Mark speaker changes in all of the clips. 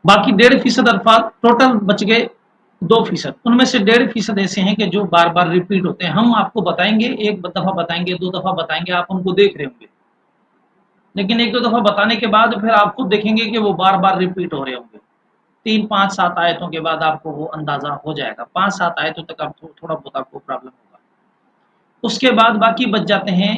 Speaker 1: बाकी 1.5% अल्फाज टोटल बच गए 2%। उनमें से 1.5% ऐसे हैं कि जो बार बार रिपीट होते हैं। हम आपको बताएंगे, एक दफा बताएंगे, 2 दफा बताएंगे, आप उनको देख रहे होंगे, लेकिन 1-2 दफा बताने के बाद फिर आप खुद देखेंगे कि वो बार बार रिपीट हो रहे होंगे। 3-5-7 आयतों के बाद आपको वो अंदाजा हो जाएगा। 5-7 आयतों तक आप थोड़ा बहुत आपको प्रॉब्लम होगा। उसके बाद बाकी बच जाते हैं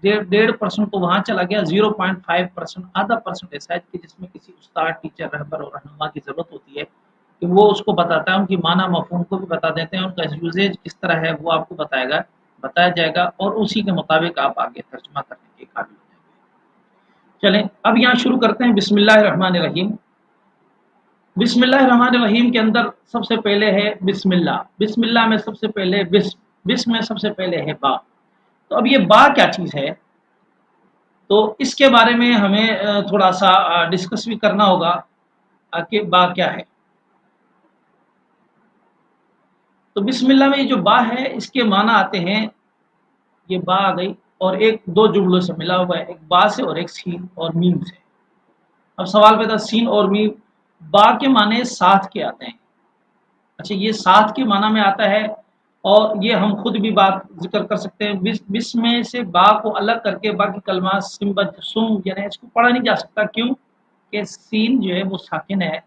Speaker 1: 1.5% तो वहां चला गया। 0.5% आधा परसेंट ऐसा है कि जिसमें किसी उस्ताद, टीचर, रहबर और रहनुमा की जरूरत होती है कि वो उसको बताता है, उनकी माना मफहूम को भी बता देते हैं, उनका यूजेज किस तरह है वो आपको बताया जाएगा और उसी के मुताबिक आप आगे तर्जुमा करने के काबिल हो जाएंगे। चलें अब यहाँ शुरू करते हैं। बिस्मिल्लाहिर्रहमानिर्रहीम। बिस्मिल्लाहिर्रहमानिर्रहीम के अंदर सबसे पहले है बिस्मिल्लाह। बिस्मिल्लाह में सबसे पहले बिस्म में सबसे पहले है बा। तो अब ये बा क्या चीज़ है, तो इसके बारे में हमें थोड़ा सा डिस्कस भी करना होगा कि बा क्या है। तो बिस्मिल्लाह में ये जो बा है इसके माना आते हैं, ये बा आ गई और एक दो जुमलों से मिला हुआ है, एक बा से और एक सीन और मीम से। अब सवाल पैदा, सीन और मीम, बा के माने साथ के आते हैं। अच्छा, ये साथ के माना में आता है और ये हम खुद भी बात जिक्र कर सकते हैं। बिस में से बा को अलग करके बाकी कलमा सिम सुम यानी इसको पढ़ा नहीं जा सकता। क्यों कि सीन जो है वो साकिन है।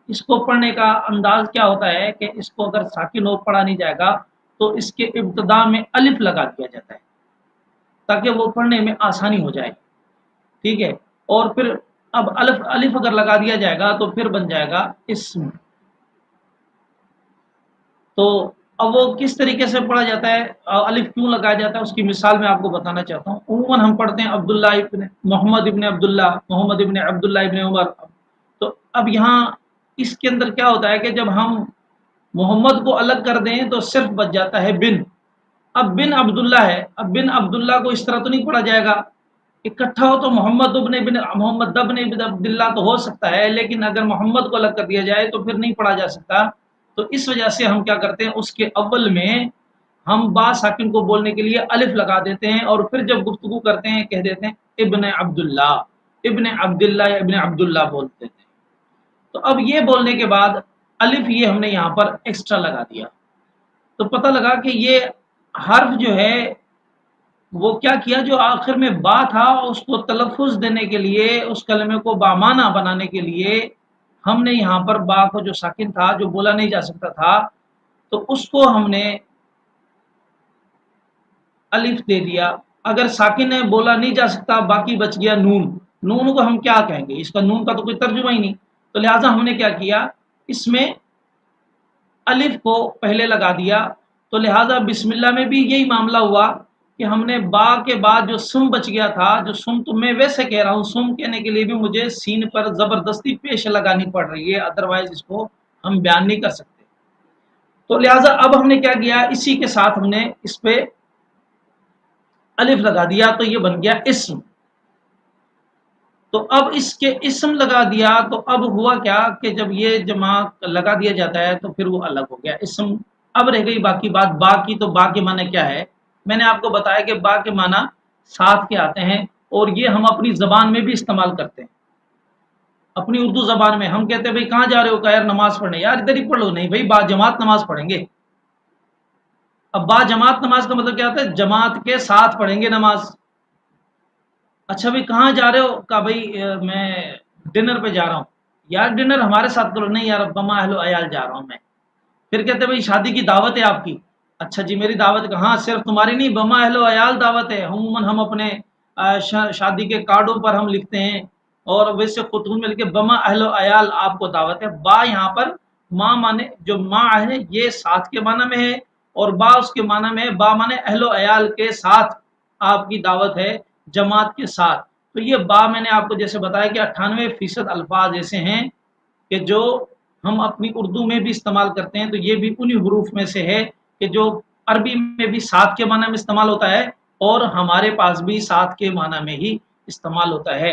Speaker 1: इसको पढ़ने का अंदाज क्या होता है कि इसको अगर साकिन हो पढ़ा नहीं जाएगा तो इसके इब्तदा में अलिफ लगा दिया जाता है ताकि वो पढ़ने में आसानी हो जाए। ठीक है, और फिर अब अलिफ अलिफ अगर लगा दिया जाएगा तो फिर बन जाएगा इस्म। तो अब वो किस तरीके से पढ़ा जाता है, अलिफ क्यों लगाया जाता है, उसकी मिसाल मैं आपको बताना चाहता हूँ। उमूमन हम पढ़ते हैं अब्दुल्ला इब्न मोहम्मद इब्न अब्दुल्ला, मोहम्मद इब्न अब्दुल्ला इब्न उमर। तो अब यहाँ इसके अंदर क्या होता है कि जब हम मोहम्मद को अलग कर दें तो सिर्फ बच जाता है बिन। अब बिन अब्दुल्ला है, अब बिन अब्दुल्ला को इस तरह तो नहीं पढ़ा जाएगा। इकट्ठा हो तो मोहम्मद इब्न मोहम्मद इब्न अब्दुल्ला तो हो सकता है, लेकिन अगर मोहम्मद को अलग कर दिया जाए तो फिर नहीं पढ़ा जा सकता। तो इस वजह से हम क्या करते हैं, उसके अव्वल में हम बा साकिन को बोलने के लिए अलिफ लगा देते हैं और फिर जब गुफ्तगू करते हैं कह देते हैं इब्न अब्दुल्ला, इब्न अब्दुल्ला या इब्न अब्दुल्ला बोल देते हैं। तो अब ये बोलने के बाद अलिफ ये हमने यहाँ पर एक्स्ट्रा लगा दिया, तो पता लगा कि ये हर्फ जो है वो क्या किया, जो आखिर में बा था उसको तलफ़ुज़ देने के लिए, उस कलमे को बामाना बनाने के लिए हमने यहाँ पर बा को जो साकिन था, जो बोला नहीं जा सकता था, तो उसको हमने अलिफ दे दिया। अगर साकिन है बोला नहीं जा सकता, बाकी बच गया नून। नून को हम क्या कहेंगे, इसका नून का तो कोई तर्जुमा ही नहीं। तो लिहाजा हमने क्या किया, इसमें अलिफ को पहले लगा दिया। तो लिहाजा बिस्मिल्लाह में भी यही मामला हुआ कि हमने बा के बाद जो सुम बच गया था, जो सुम तो मैं वैसे कह रहा हूँ, सुम कहने के लिए भी मुझे सीन पर जबरदस्ती पेश लगानी पड़ रही है, अदरवाइज इसको हम बयान नहीं कर सकते। तो लिहाजा अब हमने क्या किया, इसी के साथ हमने इस पे अलिफ लगा दिया, तो ये बन गया इस्म। तो अब इसके इस्म लगा दिया, तो अब हुआ क्या कि जब ये जमा लगा दिया जाता है तो फिर वो अलग हो गया इस्म। अब रह गई बाकी बात बा की। तो बा के माने क्या है, मैंने आपको बताया कि बा के माना साथ के आते हैं और ये हम अपनी ज़बान में भी इस्तेमाल करते हैं। अपनी उर्दू ज़बान में हम कहते हैं भाई कहाँ जा रहे हो, कहा यार नमाज पढ़ने। यार इधर ही पढ़ लो। नहीं भाई, बा जमात नमाज पढ़ेंगे। अब बा जमात नमाज का मतलब क्या होता है, जमात के साथ पढ़ेंगे नमाज। अच्छा भाई कहाँ जा रहे हो, कहा भाई मैं डिनर पे जा रहा हूँ। यार डिनर हमारे साथ करो। नहीं यार बमा अहलो अयाल जा रहा हूँ मैं। फिर कहते भाई शादी की दावत है आपकी। अच्छा जी मेरी दावत कहाँ, सिर्फ तुम्हारी नहीं, बमा अहलो अयाल दावत है। अमूमन हम अपने शादी के कार्डों पर हम लिखते हैं और वैसे खुतून में लिखे बमा अहलो अयाल आपको दावत है। बा यहाँ पर माँ माने, जो माँ है ये साथ के माना में है और बा उसके माना में है। बा माने अहलो अयाल के साथ आपकी दावत है, जमात के साथ। तो ये बा मैंने आपको जैसे बताया कि 98% अल्फाज ऐसे हैं कि जो हम अपनी उर्दू में भी इस्तेमाल करते हैं। तो ये भी उन्हीं हरूफ में से है कि जो अरबी में भी साथ के माना में इस्तेमाल होता है और हमारे पास भी साथ के माना में ही इस्तेमाल होता है।